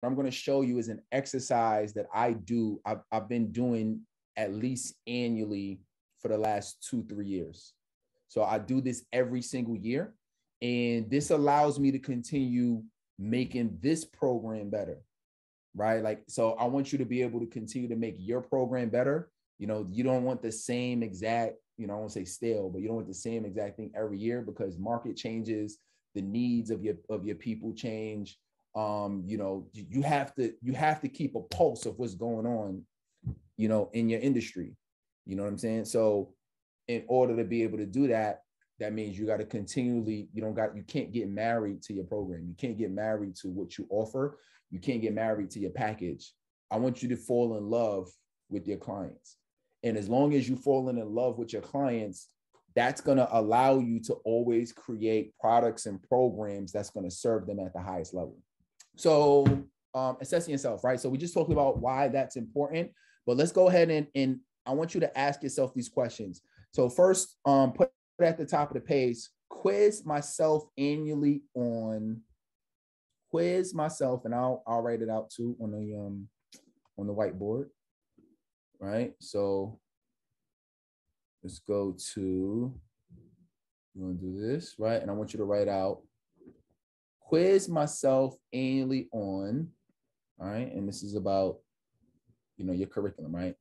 what I'm going to show you is an exercise that I do. I've been doing at least annually for the last 2-3 years. So I do this every single year. And this allows me to continue making this program better, right? Like, so I want you to be able to continue to make your program better. You know, you don't want the same exact, you know, I won't say stale, but you don't want the same exact thing every year, because market changes, the needs of your people change. You know, you have to keep a pulse of what's going on, you know, in your industry. You know what I'm saying? So in order to be able to do that, that means you got to continually, you can't get married to your program. You can't get married to what you offer. You can't get married to your package. I want you to fall in love with your clients. And as long as you fall in love with your clients, that's going to allow you to always create products and programs that's going to serve them at the highest level. So assessing yourself, right? So we just talked about why that's important, but let's go ahead and I want you to ask yourself these questions. So first, put at the top of the page, quiz myself annually on, quiz myself, and I'll write it out too on the whiteboard, right? So let's go to, you want to do this, right? And I want you to write out, quiz myself annually on, all right? And this is about, you know, your curriculum, right?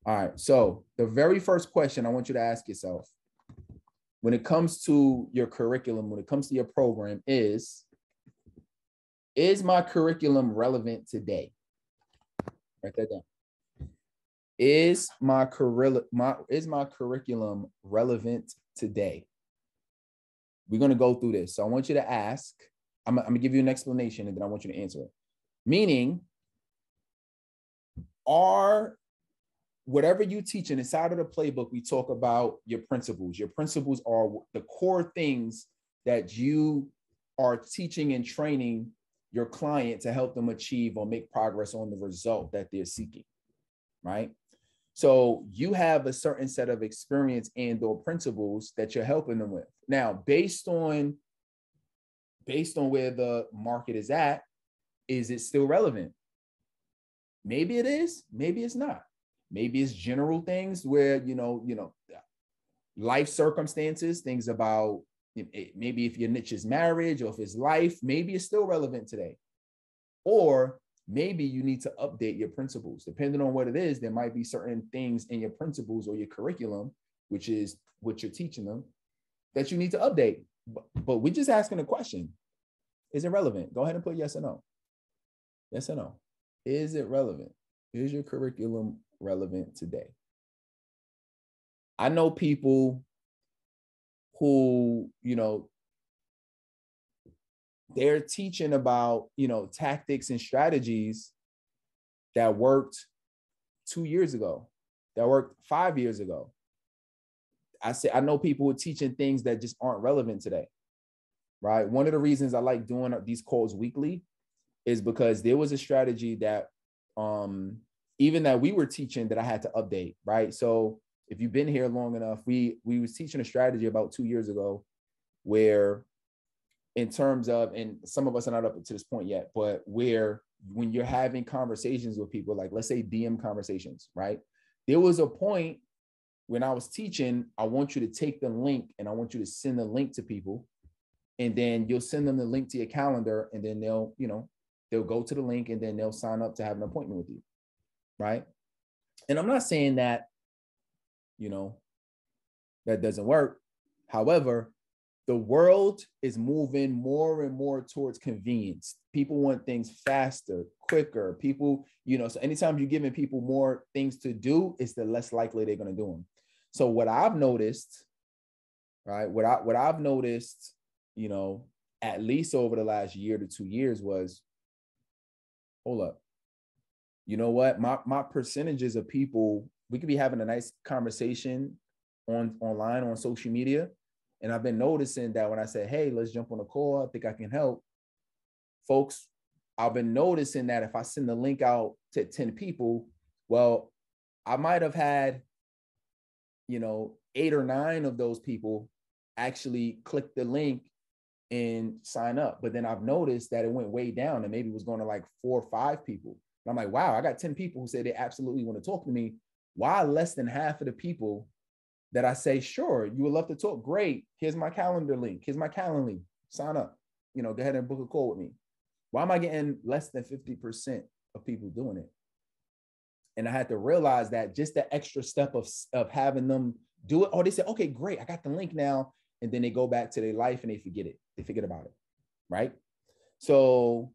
All right, so the very first question I want you to ask yourself when it comes to your curriculum, when it comes to your program is my curriculum relevant today? Write that down. Is my curriculum relevant today? We're going to go through this. So I want you to ask, I'm going to give you an explanation and then I want you to answer it. Meaning, whatever you teach inside of the playbook, we talk about your principles. Your principles are the core things that you are teaching and training your client to help them achieve or make progress on the result that they're seeking, right? So you have a certain set of experience and or principles that you're helping them with. Now, based on where the market is at, is it still relevant? Maybe it is, maybe it's not. Maybe it's general things where, you know, life circumstances, things about maybe if your niche is marriage or if it's life, maybe it's still relevant today. Or maybe you need to update your principles. Depending on what it is, there might be certain things in your principles or your curriculum, which is what you're teaching them, that you need to update. But we're just asking a question. Is it relevant? Go ahead and put yes or no. Yes or no. Is it relevant? Is your curriculum relevant today? I know people who, you know, they're teaching about, you know, tactics and strategies that worked 2 years ago, that worked 5 years ago. I know people who are teaching things that just aren't relevant today, right? One of the reasons I like doing these calls weekly is because there was a strategy that even that we were teaching that I had to update, right? So if you've been here long enough, we was teaching a strategy about 2 years ago where in terms of, and some of us are not up to this point yet, but where when you're having conversations with people, like let's say DM conversations, right? There was a point when I was teaching, I want you to take the link and I want you to send the link to people. And then you'll send them the link to your calendar and then they'll go to the link and then they'll sign up to have an appointment with you, right? And I'm not saying that, you know, that doesn't work. However, the world is moving more and more towards convenience. People want things faster, quicker. People, you know, so anytime you're giving people more things to do, it's the less likely they're going to do them. So what I've noticed, right, what I've noticed, you know, at least over the last year to 2 years was, hold up, you know what, my percentages of people, we could be having a nice conversation online on social media. And I've been noticing that when I say, hey, let's jump on a call, I think I can help. Folks, I've been noticing that if I send the link out to 10 people, well, I might have had, you know, 8 or 9 of those people actually click the link and sign up. But then I've noticed that it went way down and maybe it was going to like 4 or 5 people. And I'm like, wow, I got 10 people who say they absolutely want to talk to me. Why less than half of the people that I say, sure, you would love to talk? Great. Here's my calendar link. Here's my calendar link. Sign up. Go ahead and book a call with me. Why am I getting less than 50% of people doing it? And I had to realize that just the extra step of having them do it, or they say, okay, great, I got the link now. And then they go back to their life and they forget it. They forget about it, right? So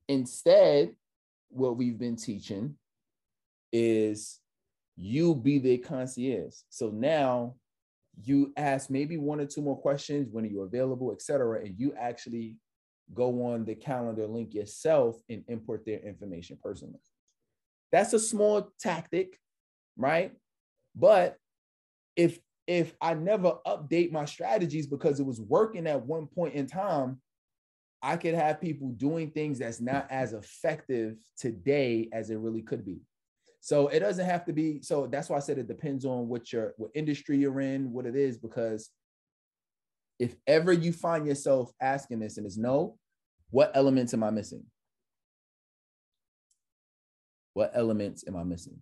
instead, what we've been teaching is you be the concierge. So now you ask maybe 1 or 2 more questions, when are you available, et cetera, and you actually go on the calendar link yourself and import their information personally. That's a small tactic, right? But if I never update my strategies because it was working at one point in time, I could have people doing things that's not as effective today as it really could be. So it doesn't have to be. So that's why I said it depends on what industry you're in, what it is, because if ever you find yourself asking this and it's no, what elements am I missing? What elements am I missing?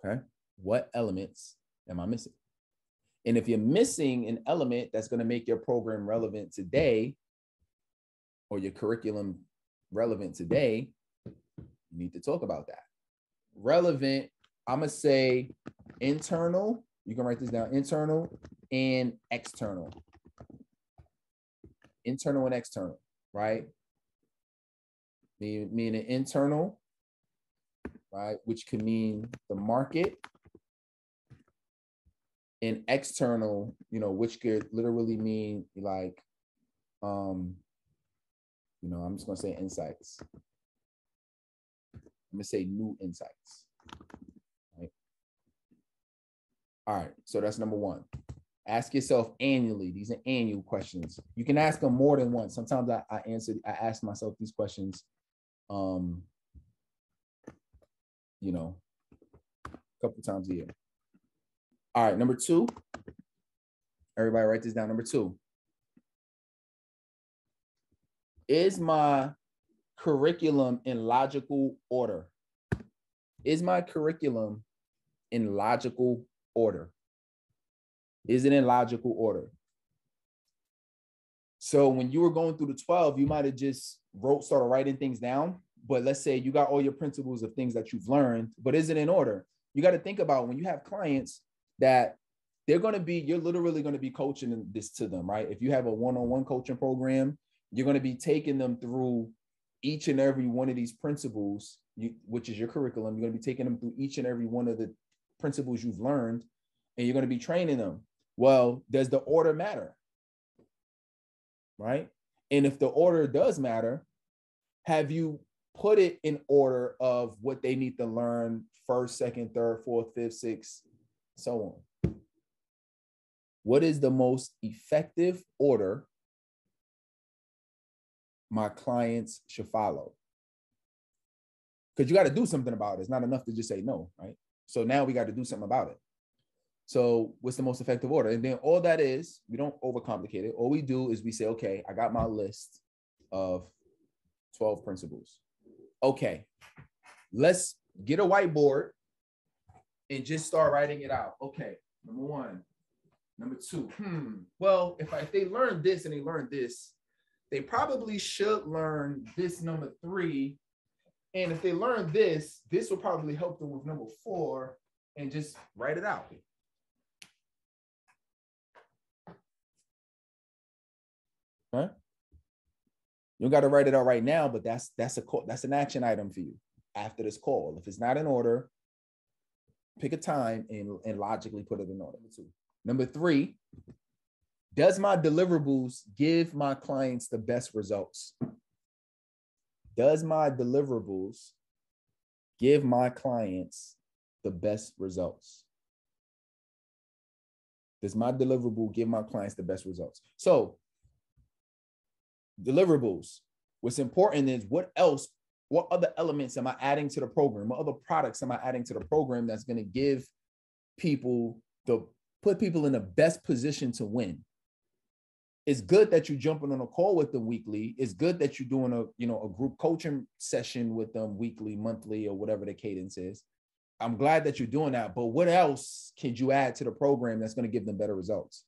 Okay. What elements am I missing? And if you're missing an element that's going to make your program relevant today, or your curriculum relevant today, you need to talk about that. Relevant, I'm going to say internal. You can write this down: internal and external. Internal and external, right? Meaning internal, right, which could mean the market, and external, which could literally mean like, I'm just going to say insights. I'm going to say new insights, right? All right, so that's number 1. Ask yourself annually. These are annual questions. You can ask them more than once. Sometimes I ask myself these questions, a couple times a year. All right, number 2. Everybody write this down. Number 2. Is my curriculum in logical order? Is my curriculum in logical order? Is it in logical order? So when you were going through the 12, you might have just started writing things down. But let's say you got all your principles of things that you've learned, but is it in order? You got to think about when you have clients that you're literally going to be coaching this to them, right? If you have a one-on-one coaching program, you're going to be taking them through each and every one of these principles, which is your curriculum. You're going to be taking them through each and every one of the principles you've learned, and you're going to be training them. Well, does the order matter? Right? And if the order does matter, have you put it in order of what they need to learn first, second, third, fourth, fifth, sixth, so on? What is the most effective order my clients should follow? Because you got to do something about it. It's not enough to just say no, right? So now we got to do something about it. So what's the most effective order? And then all that is, we don't overcomplicate it. All we do is we say, okay, I got my list of 12 principles. Okay, let's get a whiteboard and just start writing it out. Okay, number 1, number 2. Well, if they learn this and they learn this, they probably should learn this number 3. And if they learn this will probably help them with number 4, and just write it out. Huh? You don't got to write it out right now, but that's an action item for you after this call. If it's not in order, pick a time and logically put it in order. Number 3, does my deliverables give my clients the best results? Does my deliverables give my clients the best results? Does my deliverable give my clients the best results? So deliverables, what's important is what other elements am I adding to the program? What other products am I adding to the program that's going to give people put people in the best position to win? It's good that you're jumping on a call with them weekly. It's good that you're doing a group coaching session with them weekly, monthly, or whatever the cadence is. I'm glad that you're doing that, but what else could you add to the program that's going to give them better results?